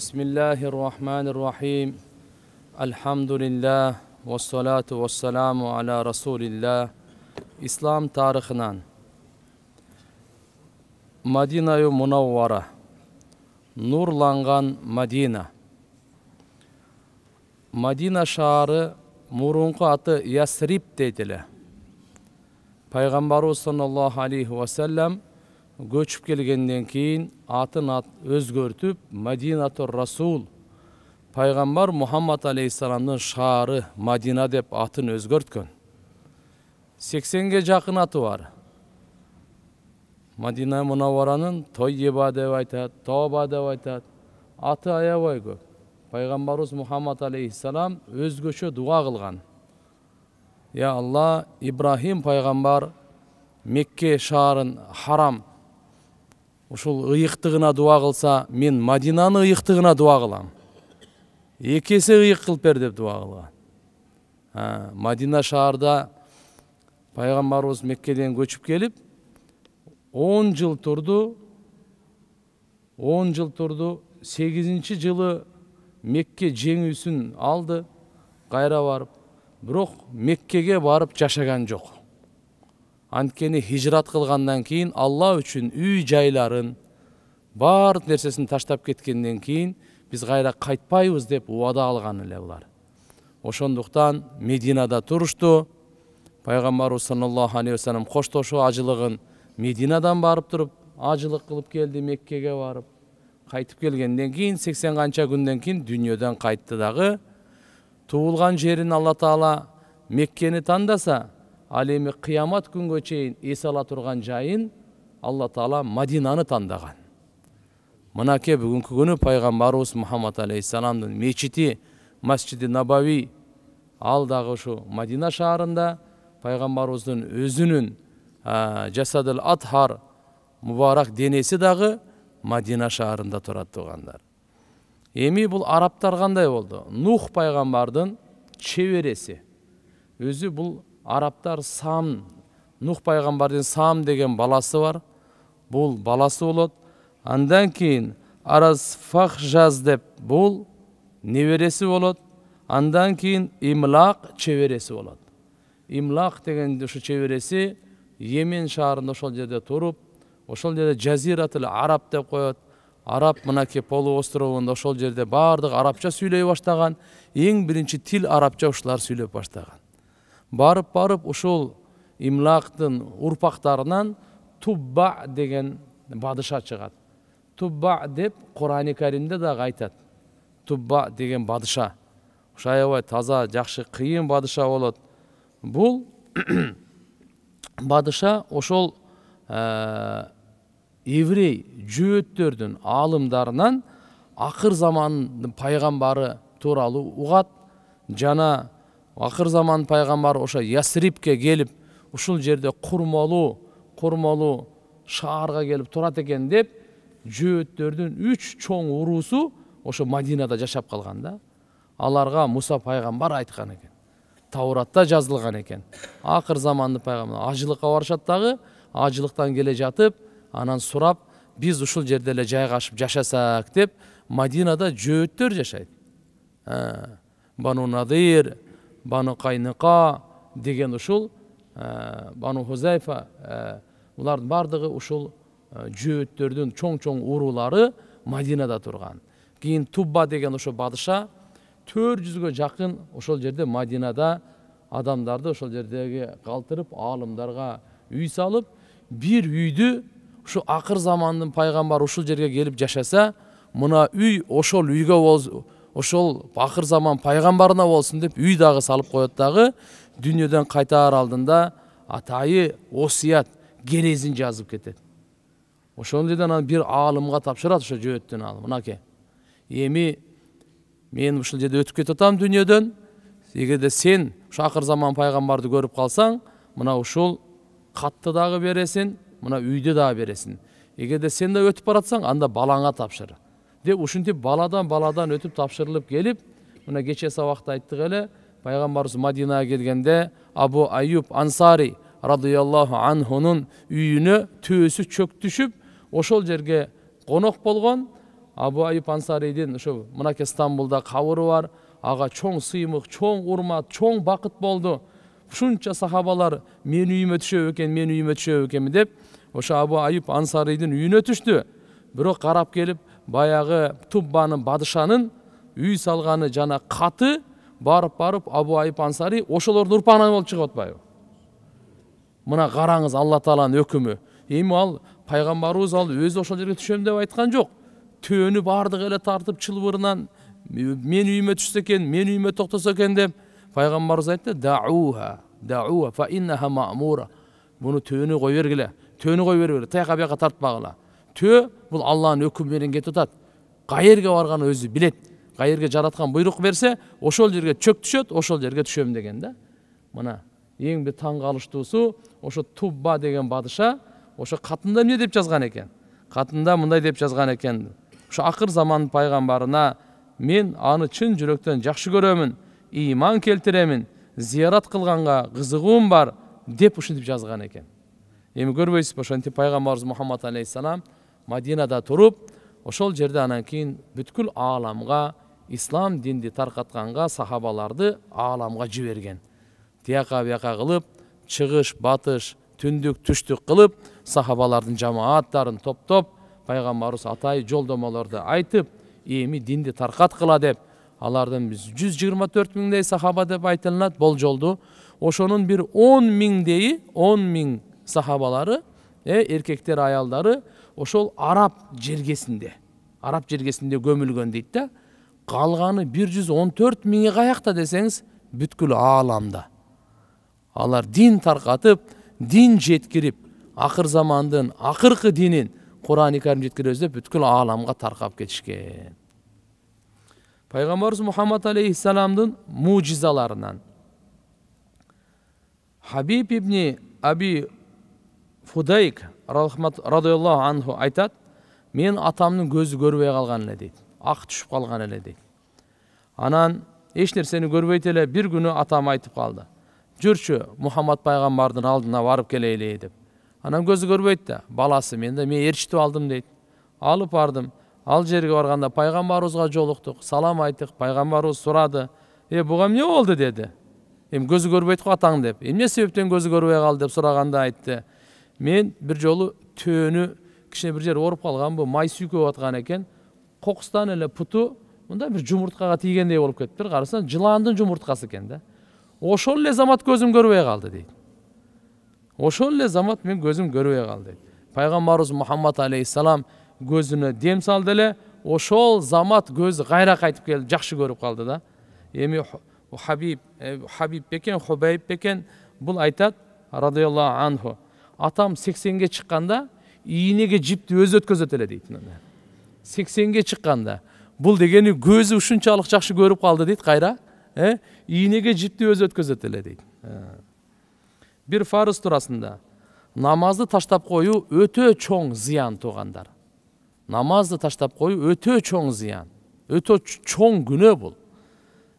Bismillahirrahmanirrahim. Elhamdülillah ve salatu ve selamu ala Resulillah. İslam tarihinden Madina-yu Munawwara, nurlangan Madina. Madina şaharı murunku atı Yasrib deydiler. Peygamberimiz sallallahu aleyhi ve sellem göçüp kelgenden keyin atın özgörtüp Madinatur Rasul, Peygamber Muhammed aleyhisselam'ın şaharı Madina dep atın özgörtkön. 80'ge jakın atı var. Madina Munawwara'nın Toyyiba dep aytat, Toba dep aytat. Atı aябай көп. Peygamberimiz Muhammed aleyhisselam özgöçө dua kılgan. Ya Allah, İbrahim peygamber Mekke şaharın haram ушул ыйыктыгына дуа кылса, мен Мадинаны ыйыктыгына дуа кылам. Эки эсе ыйык кылып бер деп дуа кылган. Мадина шаарда пайгамбарыбыз Меккеден көчүп келип 10 жыл турду. 10 жыл турду. 8-ci жылы Мекке жеңүүсүн алды. Кайра барып, бирок Меккеге барып жашаган жок. Анткени хижрат кылгандан кийин Алла үчүн үй жайларын баардык нерсесин таштап кеткенден кийин биз кайра кайтпайбыз деп убада алган эле булар. Ошондуктан Мединада турушту. Пайгамбарыбыз саллаллаху алейхи ва саллям коштошуу ажылыгын Мединадан барып туруп, ажылык кылып келди Меккеге барып. Кайтып келгенден кийин 80 канча күндөн кийин дүйнөдөн кайтты дагы. Туулган жерин Алла Таала Меккени тандаса, ал эми кыямат күнгө чейин эс ала турган жайын Алла Таала Мадинаны тандаган. Мынакей бүгүнкү күнү пайгамбарыбыз Мухаммад алейхиссаламдын мечити Масжиди Набави, ал дагы ушу Мадина шаарында пайгамбарыбыздын өзүнүн Жасадыл Атхар мубарак денеси дагы Мадина шаарында турат тугандар. Эми бул арабтар кандай болду? Нух пайгамбардын чебереси. Өзү бул арабтар Сам, Нух пайгамбардын Сам деген баласы бар. Бул баласы болот. Андан кийин Аразфахжаз деп бул небереси болот. Андан кийин Имлак чебереси болот. Имлак деген ушу чебереси Йемен шаарында ошол жерде туруп, ошол жерде Жазиратыл Араб деп коет. Араб мынакей полу островунда ошол жерде баардык арабча сүйлөй баштаган. Эң биринчи тил арабча ушулар сүйлөп баштаган. Барып ушул Имлактын урпактарынан Тубба деген бадыша чыгат. Тубба деп Кур'ан-ы Каримде да айтат. Тубба деген бадыша. Ушу аябай таза, жакшы, кыйын бадыша болот. Бул бадыша ошол еврей жөөттөрдүн аалымдарынан акыр замандын пайгамбары тууралуу угат. Жана акыр заман пайгамбар ошо Ясрибке келип, ушул жерде курмалуу шаарга келип турат экен деп, жөөттөрдүн 3 чоң уруусу ошо Мадинада жашап калган да. Аларга Муса пайгамбар айткан экен. Тауратта жазылган экен. Акыр заманды пайгамбар ажылыкка барышат дагы, ажылыктан келе жатып, анан сурап, биз ушул жерде эле жайгашып жашасак деп, Мадинада жөөттөр жашайт. Бану Надир, Бану Кайныка деген ушул, Бану Хузайфа, булардын бардыгы ушул жөөттөрдүн чоң-чоң уруулары Мадинада турган. Кийин Тубба деген ошо бадыша 400-гө жакын ошол жерде Мадинада адамдарды ошол жердеги калтырып, аалымдарга үй салып, бир үйдү ушу акыр замандын пайгамбары ушул жерге келип жашаса, мына үй ошол үйгө болсун, ошол акыр заман пайгамбарына болсун деп үй дагы салып коет дагы, дүйнөдөн кайтаар алдында атайы осуят керезин жазып кетет. Ошол жерден бир аалымга тапшырат, ошо жөөттүн аалымы. Мынакей, эми мен ушул жерде өтүп кетип атам дүйнөдөн. Эгерде сен ушу акыр заман пайгамбарды көрүп калсаң, мына ушул катты дагы бересиң, мына үйдү дагы бересиң. Эгерде сен да өтүп баратсаң, анда балаңа тапшыр. Деп ушинтип баладан өтүп тапшырылып келип, мына кече сабакта айттык эле, пайгамбарыбыз Мадинага келгенде Абу Айюб Ансари радыйаллаху анхунун үйүнө төөсү чөк түшүп, ошол жерге конок болгон. Абу Айып Ансарийдин ошо мынакей Стамбулда кабыры бар. Ага чоң сыймык, чоң урмат, чоң бакыт болду. Ушунча сахабалар мен үйүмө түшөбү экен, мен үйүмө түшөбү экенми деп, ошо Абу Айып Ансарийдин үйүнө түштү. Бирок карап келип, баягы Туббанын падышанын үй салганы жана каты барып Абу Айып Ансарий ошолордун урпагынан болуп чыгып атпайбы? Мына караңыз Алла Тааланын өкүмү. Эми ал пайгамбарыбыз ал өзү ошол жерге түшөм деп айткан жок. Төөнү бардыгы эле тартып чылбырынан мен үйүмө түшсө экен, мен үйүмө токтосо экен деп пайгамбарыбыз айтты: "Дауха фа иннаха маъмура." Буну төөнү кой бергиле. Төөнү кой бергиле. Таяка бияка тартпагыла. Төө бул Алланын өкүмү менен кетип атат. Кайерге барганын өзү билет. Кайерге жараткан буйрук берсе, ошол жерге чөк түшөт, ошол жерге түшөм деген да. Мына эң бир таң калыштуусу ошо Тубба деген падыша ошо катында эмне деп жазган экен? Катында мындай деп жазган экен: "Ошо акыр заман пайгамбарына мен аны чын жүрөктөн жакшы көрөмүн, ыйман келтиремин, зиярат кылганга кызыгуум бар" деп ушинтип жазган экен. Эми көрбөйсүзбү, ошентип пайгамбарыбыз Мухаммад алейхиссалам Мадинада туруп, ошол жерде анан кийин бүткүл ааламга ислам динди таркатканга сахабаларды ааламга жиберген. Тияка бияка кылып, чыгыш, батыш, түндүк, түштүк кылып, сахабалардын жамааттарын топтоп, пайгамбарыбыз атай жолдомолорду айтып, эми динди таркаткыла деп, алардын 124 миңдей сахаба деп айтылат болжолду. Ошонун бир 10 миң сахабалары, эркектер, аялдары ошол Араб жергесинде көмүлгөн дейт да. Калганы 114 миңи каякта десеңиз, бүткүл ааламда. Алар дин таркатып, дин жеткирип, акыр замандын акыркы динин Кур'ан-ы Карим жеткиребиз деп бүткүл ааламга таркап кетишкен. Пайгамбарыбыз Мухаммад алейхиссаламдын мужизаларынан Хабиб ибн Аби Фудайк радиаллаху анху айтат: "Мен атамдын көзү көрбөй калган эле" дейт. Ак түшүп калган эле дейт. Анан эч нерсени көрбөйт эле, бир күнү атам айтып калды: "Жүрчү, Мухаммад пайгамбардын алдына барып келейли" деп. Анан көзү көрбөйт да, баласы мен ээрчитип алдым дейт. Алып бардым. Ал жерге барганда пайгамбарыбызга жолуктук, салам айттык. Пайгамбарыбыз сурады: "Буга эмне болду?" деди. Эми көзү көрбөйт го атаң деп. Эмне себептен көзү көрбөй калды деп сураганда айтты: "Мен бир жолу төөнү кичине бир жер ооруп калган, бу май сүйкөп аткан экен. Кокустан эле путу мындай бир жумурткага тийгендей болуп кетиптир. Карасам жыландын жумурткасы экен да. Ошол эле замат көзүм көрбөй калды" дейт. Ошол эле замат мен көзүм көрбөй калды дейт. Пайгамбарыбыз Мухаммад алейхиссалам көзүнө дем салды эле, ошол замат көзү кайра кайтып келип жакшы көрүп калды да. Эми Хабиб бекен, Хубайб бекен бул айтат радиаллаху анху: "Атам 80ге чыкканда ийнеге жипти өзү өткөзөт эле" дейт. 80ге чыкканда бул дегени көзү ушунчалык жакшы көрүп калды дейт кайра. Ийнеге жипти өзү өткөзөт эле дейт. Бир фарыз турасында: намазды таштап коюу өтө чоң зыян туугандар. Намазды таштап коюу өтө чоң зыян, өтө чоң күнөө бул.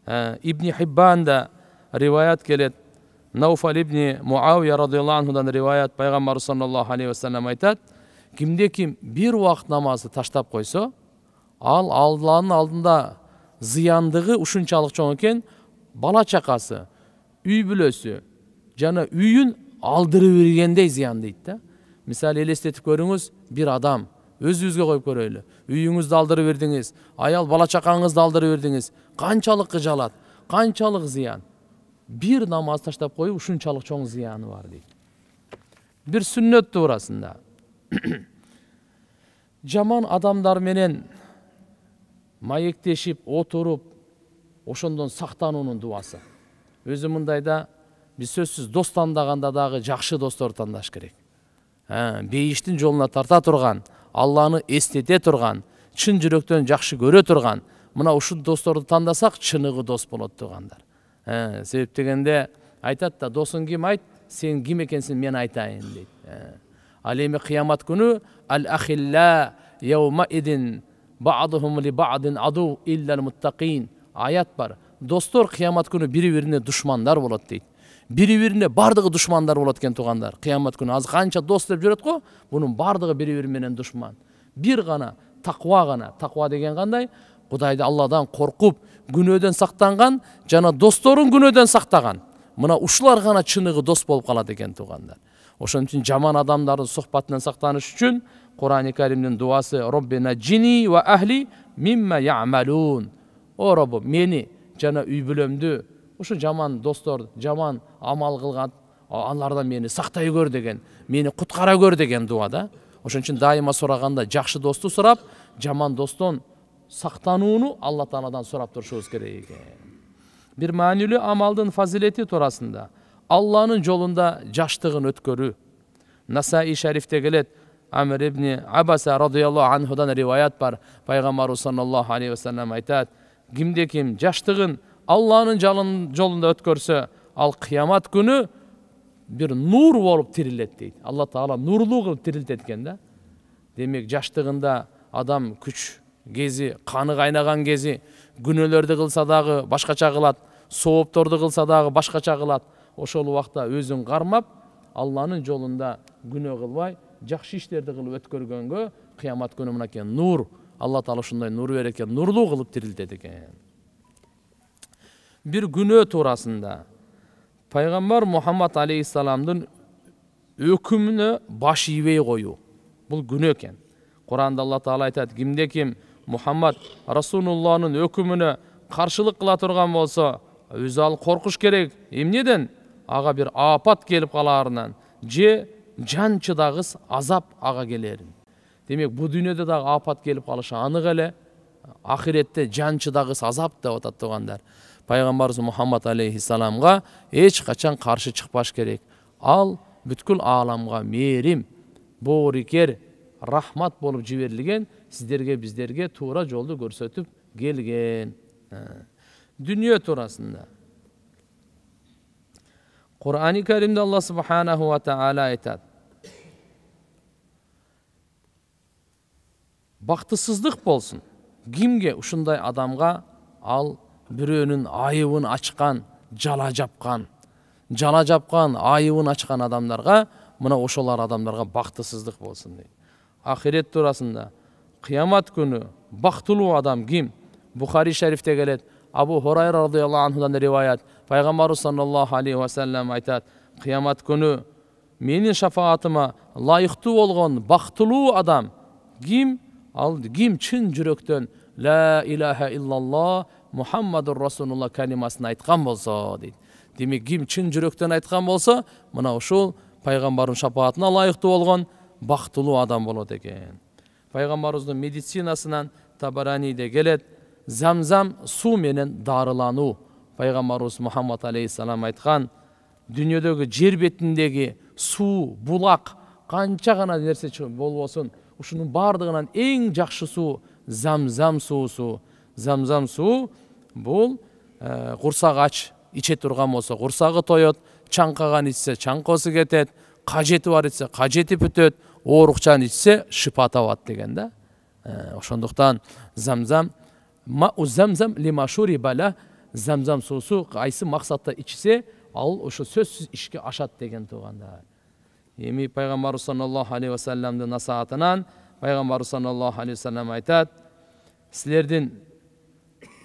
Ибн Хиббанда риваят келет. Науфал ибн Муавия радиаллаху анхудан риваят, пайгамбар саллаллаху алейхи ва саллям айтат: "Кимде ким бир убакыт намазды таштап койсо, ал Алланын алдында зыяндыгы ушунчалык чоң экен, бала чакасы, үй бүлөсү жана үйүн алдырып бергендей зыян" дейт да. Мисалы элестетип көрүңүз, бир адам өзүбүзгө коюп көрөлү. Үйүңүздү алдырып бердиңиз, аял бала чакаңызды алдырып бердиңиз. Канчалык кыжалат, канчалык зыян. Бир намаз таштап коюп ушунчалык чоң зыяны бар дейт. Бир сүннөт туурасында: жаман адамдар менен маектешип отуруп, ошондон сактануунун дуасы. Өзү мындайда биз сөзсүз дос тандаганда дагы жакшы досторду тандаш керек. Бейиштин жолуна тарта турган, Алланы эстете турган, чын жүрөктөн жакшы көрө турган, мына ушул досторду тандасак чыныгы дос болот тугандар. Себеп дегенде айтат да: "Досуң ким айт, сен ким экенсиң мен айтайын" дейт. Ал эми кыямат күнү ал-ахилла яума идин ба'духум ли ба'дин аду иллал муттакин аят бар. Достор кыямат күнү бири-бирине душмандар болот дейт. Бири-бирине бардыгы душмандар болот экен тугандар. Кыямат күнү азыр канча дос деп жүрөт го, бунун бардыгы бири-бири менен душман. Бир гана таква гана. Таква деген кандай? Кудайды Алладан коркуп, күнөөдөн сактанган жана досторун күнөөдөн сактаган. Мына ушулар гана чыныгы дос болуп калат экен туугандар. Ошон үчүн жаман адамдардын сухбатынан сактаныш үчүн Кур'ан-ы Каримдин дуасы Роббина джини ва ахли мимма я'малун. О Роббум, мени жана үй бүлөмдү ушу жаман достор, жаман амал кылган алардан мени сактай көр деген, мени куткара көр деген дуа да. Ошон үчүн дайыма сураганда жакшы досту сурап, жаман достон сактанууну Алла Тааладан сурап турушубуз керек экен. Бир маанилүү амалдын фазилети туурасында Алланын жолунда жаштыгын өткөрүү. Насаи шарифте келет, Амр ибн Абаса радыйаллаху анхудан риваят бар. Пайгамбарыбыз саллаллаху алейхи ва саллям айтат: кимде ким жаштыгын Алланын жолунда өткөрсө, ал кыямат күнү бир нур болуп тирилет дейт. Алла Таала нурлуу кылып тирилтет экен да. Демек жаштыгында адам күч кези, каны кайнаган кези, күнөөлөрдү кылса дагы башкача кылат, соопторду кылса дагы башкача кылат. Ошол убакта өзүн кармап, Алланын жолунда күнөө кылбай, жакшы иштерди кылып өткөргөнгө кыямат күнү мынакей нур, Алла Таала ушундай нур берет экен, нурлуу кылып тирилтет экен. Бир күнөө туурасында Пайгамбар Мухаммад алейхиссаламдын өкүмүнө баш ийбей коюу. Бул күнөө экен. Куранда Алла Таала айтат: кимде ким Мухаммад Расулуллахнын өкүмүнө каршылык кыла турган болсо, өзү ал коркуш керек. Эмнеден? Ага бир апат келип калаарынан, же жан чыдагыс азап ага келерин. Демек, бу дүйнөдө дагы апат келип калышы анык эле. Ахиретте жан чыдагыс азап деп атат тугандар. Пайгамбарыбыз Мухаммад алейхиссаламга эч качан каршы чыкпаш керек. Ал бүткүл ааламга мээрим, боорикер, рахмат болуп жиберилген, сиздерге биздерге туура жолду көрсөтүп келген. Дүйнө туурасында Кур'ан-ы Каримде Алла субханаху ва таала айтат: бактысыздык болсун кимге? Ушундай адамга ал бирөөнүн айыбын ачкан, жала жапкан, айыбын ачкан адамдарга, мына ошолар адамдарга бактысыздык болсун дейт. Ахирет туурасында кыямат күнү бактылуу адам ким? Бухари шарифте келет, Абу Хурайра радыйаллаху анхудан риваят. Пайгамбарыбыз саллаллаху алейхи ва саллям айтат: кыямат күнү менин шафаатыма лайыктуу болгон бактылуу адам ким? Ал ким чын жүрөктөн ла илаха иллаллах Мухаммадур Расулуллах калимасын айткан болсо дейт. Демек, ким чын жүрөктөн айткан болсо, мына ушул пайгамбардын шафаатына лайыктуу болгон бактылуу адам болот экен. Пайгамбарыбыздын медицинасынан Табараниде келет, замзам суу менен дарылануу. Пайгамбарыбыз Мухаммад алейхиссалам айткан, дүйнөдөгү жер бетиндеги суу, булак, канча гана нерсе болбосун, ушунун бардыгынан эң жакшы суу замзам суусу. Замзам суу бул курсак ач иче турган болсо курсагы тоет, чаңкаган ичсе чаңкоосу кетет, кажети бар ичсе кажети бүтөт, оорукчан ичсе шипа табат деген да. Ошондуктан замзам замзам лимашури бала, замзам суусу кайсы максатта ичсе, ал ошо сөзсүз ишке ашат деген туугандар. Эми пайгамбар саллаллаху алейхи ва салламдын насаатынан пайгамбар саллаллаху алейхи ва саллам айтат: силердин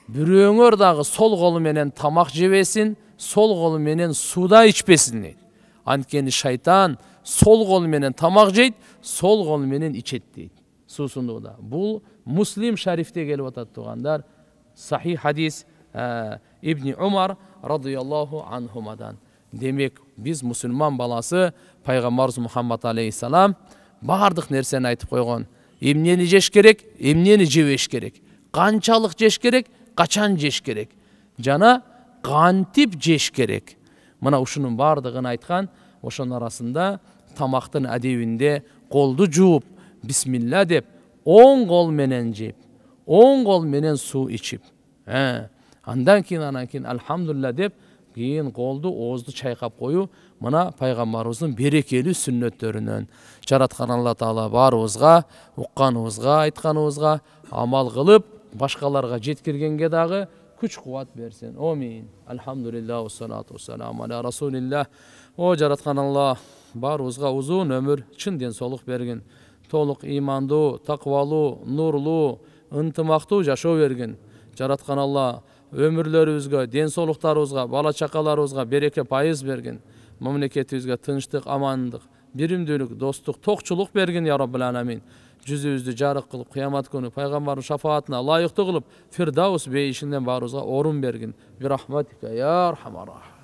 бирөөңөр дагы сол колу менен тамак жебесин, сол колу менен сууда ичпесин дейт. Анткени шайтан сол колу менен тамак жейт, сол колу менен ичет дейт. Суусундууда. Бул Муслим шарифте келип атат туугандар. Сахих хадис Ибн Умар радыйаллаху анхумадан. Демек, биз мусулман баласы пайгамбарыбыз Мухаммад алейхиссалам бардык нерсени айтып койгон. Эмнени жеш керек, эмнени жебеш керек, канчалык жеш керек, качан жеш керек, жана кантип жеш керек. Мына ушунун бардыгын айткан. Ошонун арасында тамактын адебинде колду жууп, бисмилла деп, оң кол менен жеп, оң кол менен суу ичип, андан кийин алхамдулилля деп, кийин колду оозду чайкап коюу, мына пайгамбарыбыздын берекелүү сүннөттөрүнөн. Жараткан Алла Таала баарыбызга, укканыбызга, айтканыбызга амал кылып, башкаларга жеткиргенге дагы күч кубат берсин. Амин. Алхамдулилlah, уссалату уссаламу аля расулилlah. О жараткан Алла баарыбызга узун өмүр, чын ден соолук бергин. толық имандуу, тақвалуу, нурлуу, ынтымактуу жашоо бергин. Жараткан Алла өмүрлөрүбүзгө, ден соолуктарыбызга, бала чакаларыбызга береке пайыз бергин. Мамлекетибизге тынчтык, амандык, биримдүүлүк, достук, токчулук бергин я Раббыл аламин. Жүзүбүздү жарык кылып, кыямат күнү пайгамбардын шафаатына ылайыктуу кылып, Фирдаус бейишинден баарыбызга орун бергин. Бирахматика я архамар рахим.